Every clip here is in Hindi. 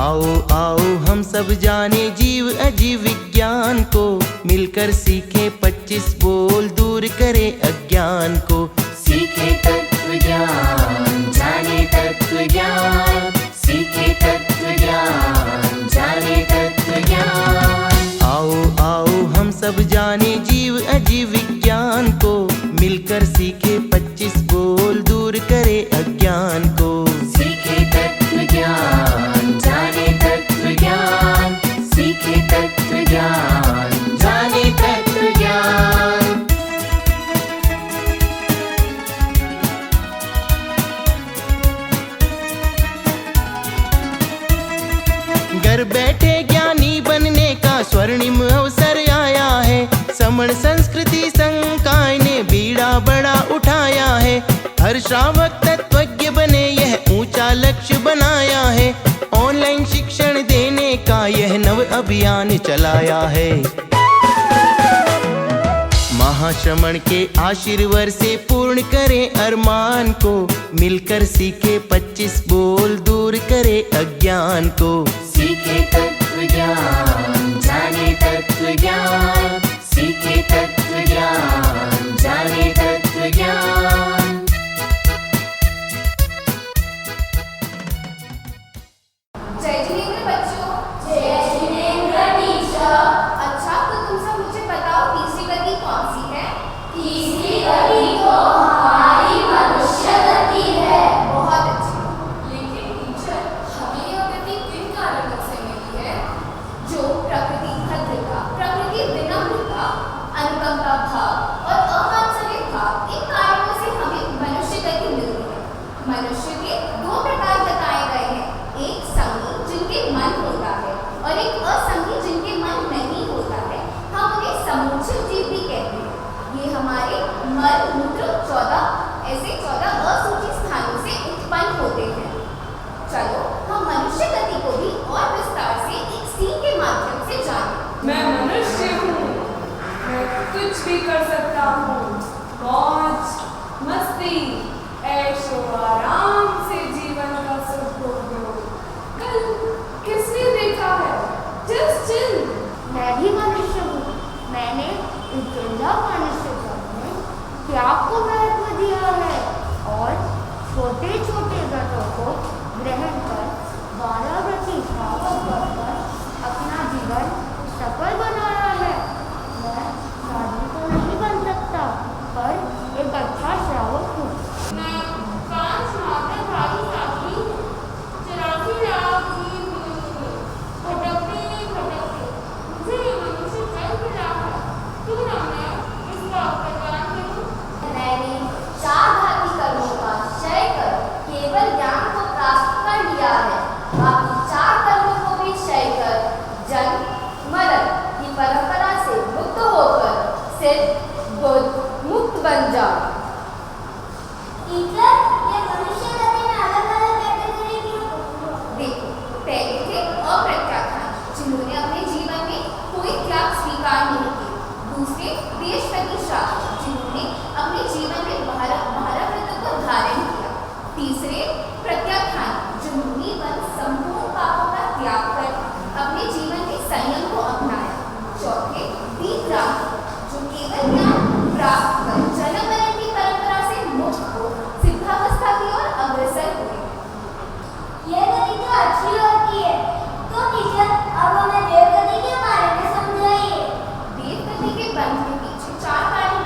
आओ आओ हम सब जाने जीव अजीव विज्ञान को, मिलकर सीखे 25 बोल दूर करे अज्ञान को। सीखे तत्व ज्ञान जाने तत्व ज्ञान, सीखे तत्व ज्ञान जाने तत्व ज्ञान। आओ आओ हम सब जाने जीव अजीव विज्ञान को, मिलकर सीखे 25 बोल दूर करे अज्ञान को। सीखे तत्व ज्ञान जाने तत्व ज्ञान, सीखे तत्व ज्ञान जाने तत्व ज्ञान। घर बैठे ज्ञानी बनने का स्वर्णिम अवसर आया है। समण संस्कृति संकाय ने बीड़ा बड़ा उठाया है। हर श्रावक तत्वज्ञ बने यह ऊंचा लक्ष्य बनाया है। ऑनलाइन शिक्षण देने का यह नव अभियान चलाया है। महाश्रमण के आशीर्वाद से पूर्ण करे अरमान को, मिलकर सीखे 25 बोल दूर करे अज्ञान को। सीखे तत्व ज्ञान जाने तत्व ज्ञान, सीखे तत्व ज्ञान जाने तत्व ज्ञान। जय जिनेंद्र बच्चों। जय जिनेंद्र टीचर। अच्छा तो तुम सब मुझे बताओ तीसरी गति कौन सी है? तीसरी गति तो हमारी मनुष्य गति है। बहुत अच्छी। लेकिन टीचर हमें यह गति किन कारणों से मिली है? जो प्रकृति भद्रता, प्रकृति विनम्रता, अनुकंपा भाव और अवांछनीय भाव, इन कारणों से हमें मनुष्य गति मिलती है। मनुष्य के दो प्रकार बताए गए हैं, एक संगी जिनके मन होता है और एक असंगी जिनके मन नहीं होता है। हम उन्हें समुचित जीव भी कहते हैं। ये हमारे मल मूत्र 14 ऐसे 14 असूचित स्थानों से उत्पन्न होते हैं। चलो हम मनुष्य गति को भी और विस्तार से एक सीन के माध्यम से जानें। मैं मनुष्य हूँ, मैं कुछ भी कर सकता हूँ। मौज मस्ती ऐशो आराम से जीवन का सुख भोगो। कल किसने देखा है चिल। मैं भी मनुष्य हूँ। मैंने इस जिंदा मनुष्य में त्याग को महत्व दिया है और छोटे छोटे व्रतों को ग्रहण कर 12 व्रती श्रावक बनकर अपना जीवन सफल बनाया है। मैं साधु तो नहीं बन सकता, पर एक अच्छा श्रावक हूँ। मैं 5 मात्राधारी साधु हूँ। 84 लाख जीव भटकते मुझे ये मनुष्य जन्म मिला है। क्यों ना मैं इस बात का ज्ञान करूं? मैंने 4 घाती कर्मों का क्षय कर केवल ज्ञान को प्राप्त कर लिया है। बाकी 4 कर्मों को भी क्षय कर जन्म मरण की परंपरा से मुक्त होकर सिर्फ बुद्ध मुक्त बन जाओ। टीचर, ये मनुष्य गति में अलग-अलग कैटेगरी क्यों? देखो, पहले थे अप्रत्याख्यान जिन्होंने अपने जीवन में कोई त्याग स्वीकार नहीं किया। दूसरे देशप्रतिष्ठापक जिन्होंने अपने जीवन में 12 व्रतों को धारण किया। तीसरे प्रत्याख्यान जिन्होंने संपूर्ण पापों का त्याग कर अपने जीवन में संयम को अपनाया। चौथे विक्रांत जो केवल ज्ञान प्राप्त कर जन्म मरण की परंपरा से मुक्त हो सिद्धावस्था की ओर अग्रसर हुए। ये गति तो अच्छी होती है। तो टीचर, अब हमें देव गति के बारे में समझाइए। देव गति के पंथ के पीछे 4 कारण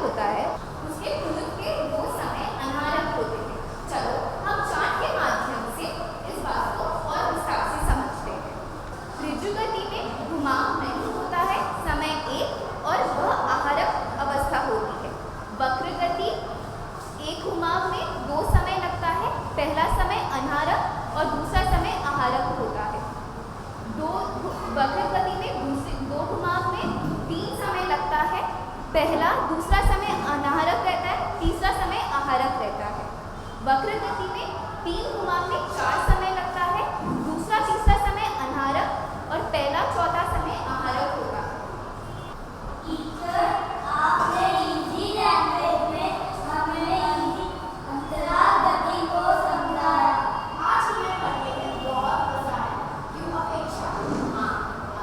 होता है उसके खुद के 2 समय अनारक होते हैं। चलो हम चार्ट के माध्यम से इस बात को और विस्तार से समझते हैं। ऋजु गति में घुमाव नहीं होता है, समय 1 और वह आहारक अवस्था होती है। वक्र गति एक घुमाव में 2 समय लगता है, पहला समय अनारक और दूसरा समय आहारक होता है। वक्र गति में 2 घुमाव में 3 समय लगता है, पहला दूसरा समय अनाहरक रहता है, तीसरा समय आहारक रहता है। वक्र गति में 3 घुमाव में 4 समय लगता है, दूसरा तीसरा समय अनाहरक और पहला चौथा समय आहारक होगा। आपने हिंदी लैंग्वेज में हमें हिंदी अंतराल गति को समझाया। आज हमें पढ़ने में बहुत मजा आया। क्यों अपेक्षा? हाँ,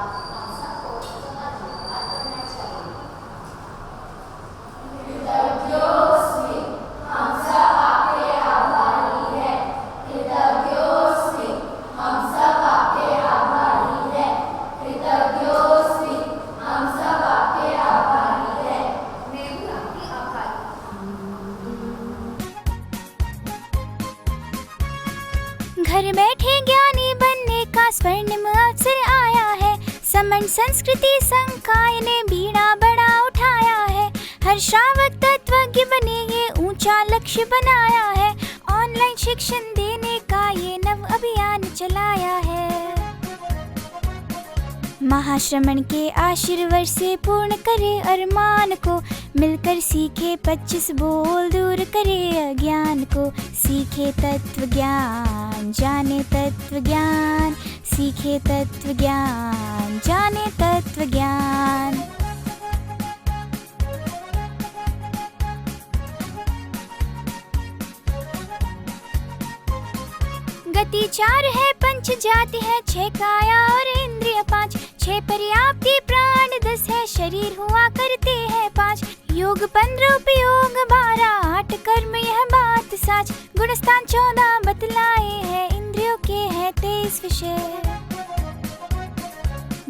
अब हम सबको धन्यवाद करना चाहिए। कृतज्ञोस्मि, हम सब आपके आभारी हैं। कृतज्ञोस्मि, हम सब आपके आभारी हैं। कृतज्ञोस्मि, हम सब आपके आभारी हैं। मैं भी आपकी आभारी। घर बैठे ज्ञानी बनने का स्वर्णिम अवसर आया है। समण संस्कृति संकाय ने बीड़ा बड़ा उठाया है। हर श्रावक तत्वज्ञ बने ये ऊंचा लक्ष्य बनाया है। ऑनलाइन शिक्षण देने का ये नव अभियान चलाया है। महाश्रमण के आशीर्वाद से पूर्ण करे अरमान को, मिलकर सीखे 25 बोल, दूर करे अज्ञान को। सीखे तत्व ज्ञान, जाने तत्व ज्ञान, सीखे तत्व ज्ञान, जाने तत्व ज्ञान। गति 4 है, पंच जाति है, 6 काया और इंद्रिय 5, 6 पर्याप्ति प्राण 10 है, शरीर हुआ करते हैं 5। योग 15 उपयोग 12, 8 कर्म यह बात साच। गुणस्थान 14 बतलाए हैं, इंद्रियों के हैं 23 विषय।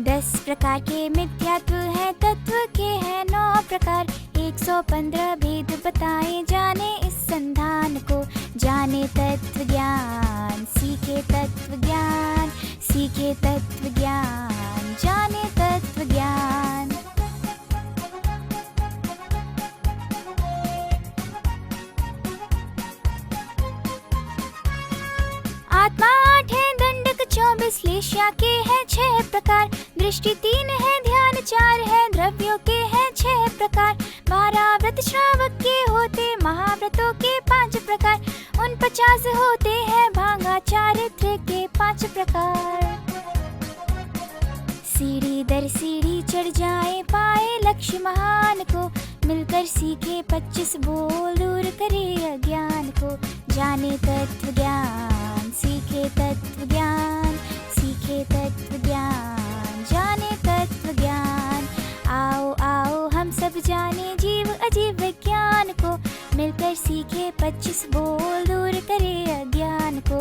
10 प्रकार के मिथ्यात्व है, तत्व के हैं 9 प्रकार। 115 भेद बताए, जाने इस संधान को। जाने तत्व ज्ञान, सीखे तत्व ज्ञान, सीखे तत्व ज्ञान, जाने तत्व ज्ञान। आत्मा 8 है, दंडक 24, लेश्या के हैं 6 प्रकार। दृष्टि 3 है, ध्यान 4 है, द्रव्यों के हैं 6 प्रकार। 12 व्रत श्रावक के होते, महाव्रतों के 5 प्रकार। 49 होते हैं, भांगा चारित्र के 5 प्रकार। सीढ़ी दर सीढ़ी चढ़ जाए, पाए लक्ष्य महान को। मिलकर सीखे 25 बोल, दूर करे अज्ञान को। जाने तत्व ज्ञान, सीखे तत्व ज्ञान, सीखे तत्व ज्ञान, जाने तत्व ज्ञान। आओ आओ हम सब जाने जीव अजीव विज्ञान को। मिलकर सीखे 25 बोल, दूर करे अज्ञान को।